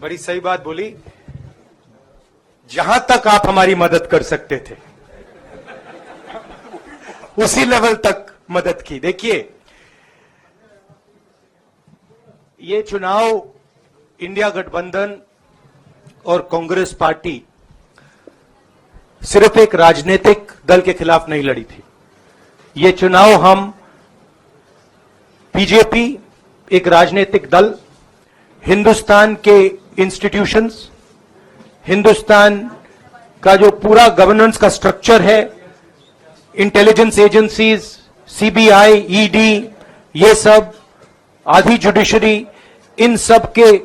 बड़ी सही बात बोली। जहां तक आप हमारी मदद कर सकते थे उसी लेवल तक मदद की। देखिए, ये चुनाव इंडिया गठबंधन और कांग्रेस पार्टी सिर्फ एक राजनीतिक दल के खिलाफ नहीं लड़ी थी। ये चुनाव हम बीजेपी, एक राजनीतिक दल, हिंदुस्तान के इंस्टीट्यूशंस, हिंदुस्तान का जो पूरा गवर्नेंस का स्ट्रक्चर है, इंटेलिजेंस एजेंसीज, सीबीआई, ईडी, ये सब, आधी जुडिशरी, इन सब के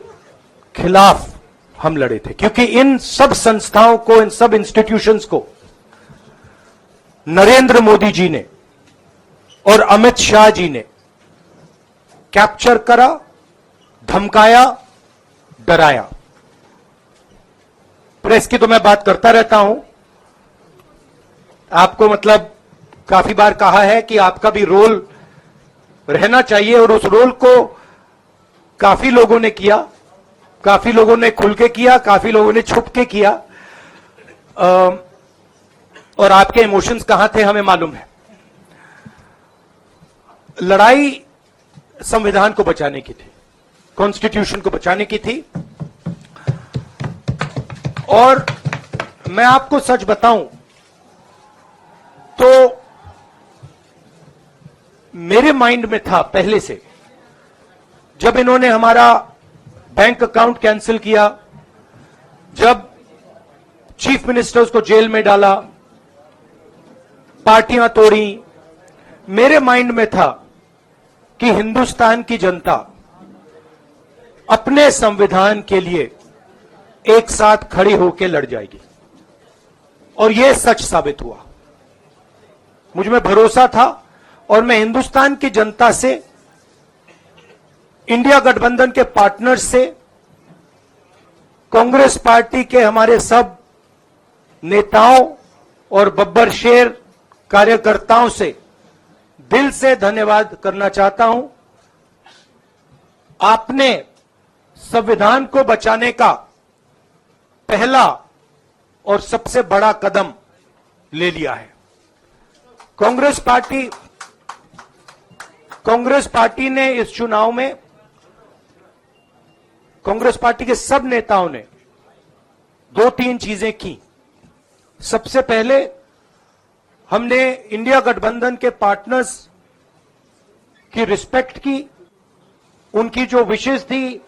खिलाफ हम लड़े थे। क्योंकि इन सब संस्थाओं को, इन सब इंस्टीट्यूशंस को नरेंद्र मोदी जी ने और अमित शाह जी ने कैप्चर करा, धमकाया, डराया। प्रेस की तो मैं बात करता रहता हूं, आपको मतलब काफी बार कहा है कि आपका भी रोल रहना चाहिए, और उस रोल को काफी लोगों ने किया, काफी लोगों ने खुल के किया, काफी लोगों ने छुप के किया, और आपके इमोशंस कहां थे हमें मालूम है। लड़ाई संविधान को बचाने की थी, कॉन्स्टिट्यूशन को बचाने की थी। और मैं आपको सच बताऊं तो मेरे माइंड में था पहले से, जब इन्होंने हमारा बैंक अकाउंट कैंसिल किया, जब चीफ मिनिस्टर्स को जेल में डाला, पार्टियां तोड़ी, मेरे माइंड में था कि हिंदुस्तान की जनता अपने संविधान के लिए एक साथ खड़ी होकर लड़ जाएगी। और यह सच साबित हुआ। मुझ में भरोसा था, और मैं हिंदुस्तान की जनता से, इंडिया गठबंधन के पार्टनर्स से, कांग्रेस पार्टी के हमारे सब नेताओं और बब्बर शेर कार्यकर्ताओं से दिल से धन्यवाद करना चाहता हूं। आपने संविधान को बचाने का पहला और सबसे बड़ा कदम ले लिया है। कांग्रेस पार्टी ने इस चुनाव में, कांग्रेस पार्टी के सब नेताओं ने 2-3 चीजें की। सबसे पहले हमने इंडिया गठबंधन के पार्टनर्स की रिस्पेक्ट की, उनकी जो विशेष थी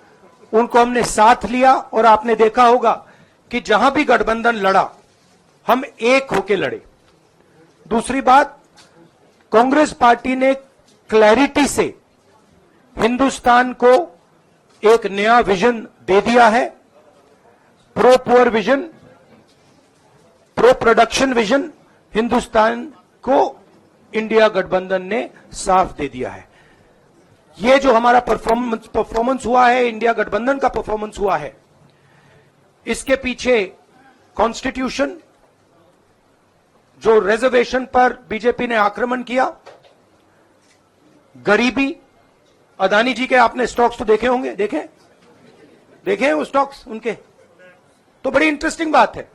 उनको हमने साथ लिया, और आपने देखा होगा कि जहां भी गठबंधन लड़ा हम एक होकर लड़े। दूसरी बात, कांग्रेस पार्टी ने क्लैरिटी से हिंदुस्तान को एक नया विजन दे दिया है, pro poor vision, pro production vision Hindustan को इंडिया गठबंधन ने साफ दे दिया है। ये जो हमारा परफॉर्मेंस हुआ है, इंडिया गठबंधन का परफॉर्मेंस हुआ है, इसके पीछे कॉन्स्टिट्यूशन, जो रिजर्वेशन पर बीजेपी ने आक्रमण किया, गरीबी, अदानी जी के आपने स्टॉक्स तो देखे होंगे, देखे वो स्टॉक्स उनके, तो बड़ी इंटरेस्टिंग बात है।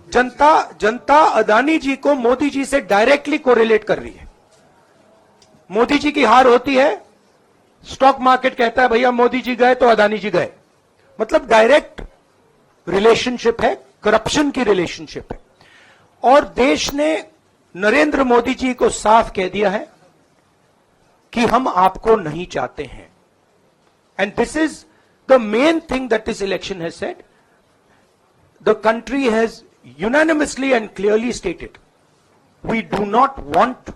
जनता अदानी जी को मोदी जी से डायरेक्टली कोरिलेट कर रही है। मोदी जी की हार होती है, स्टॉक मार्केट कहता है भैया मोदी जी गए तो अदानी जी गए, मतलब डायरेक्ट रिलेशनशिप है, करप्शन की रिलेशनशिप है। और देश ने नरेंद्र मोदी जी को साफ कह दिया है कि हम आपको नहीं चाहते हैं। And this is the main thing that this election has said. The country has unanimously and clearly stated, we do not want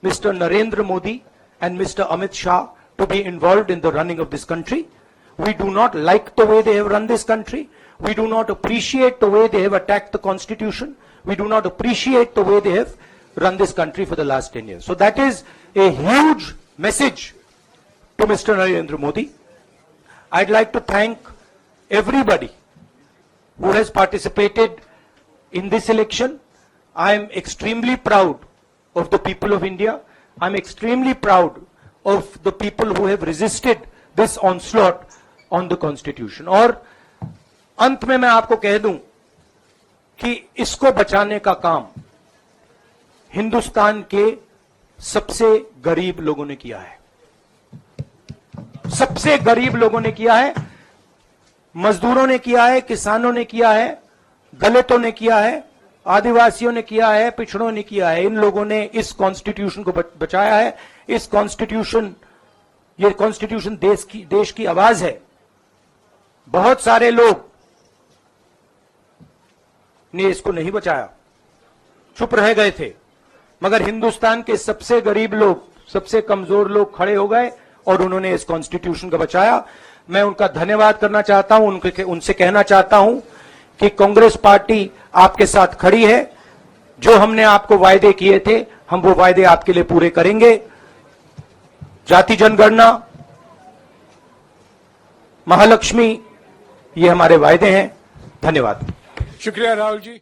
Mr. Narendra Modi and Mr. Amit Shah to be involved in the running of this country. We do not like the way they have run this country. We do not appreciate the way they have attacked the constitution. We do not appreciate the way they have run this country for the last 10 years. So that is a huge message to Mr. Narendra Modi. I'd like to thank everybody who has participated in this election. I am extremely proud of the people of India. I'm extremely proud of the people who have resisted this onslaught on the constitution. और अंत में मैं आपको कह दूं कि इसको बचाने का काम हिंदुस्तान के सबसे गरीब लोगों ने किया है। सबसे गरीब लोगों ने किया है, मजदूरों ने किया है, किसानों ने किया है, दलितों ने किया है, आदिवासियों ने किया है, पिछड़ों ने किया है। इन लोगों ने इस कॉन्स्टिट्यूशन को बचाया है। इस कॉन्स्टिट्यूशन, ये कॉन्स्टिट्यूशन देश की आवाज है। बहुत सारे लोग ने इसको नहीं बचाया, चुप रह गए थे, मगर हिंदुस्तान के सबसे गरीब लोग, सबसे कमजोर लोग खड़े हो गए और उन्होंने इस कॉन्स्टिट्यूशन को बचाया। मैं उनका धन्यवाद करना चाहता हूं, उनसे कहना चाहता हूं कि कांग्रेस पार्टी आपके साथ खड़ी है। जो हमने आपको वायदे किए थे, हम वो वायदे आपके लिए पूरे करेंगे। जाति जनगणना, महालक्ष्मी, ये हमारे वायदे हैं। धन्यवाद। शुक्रिया राहुल जी।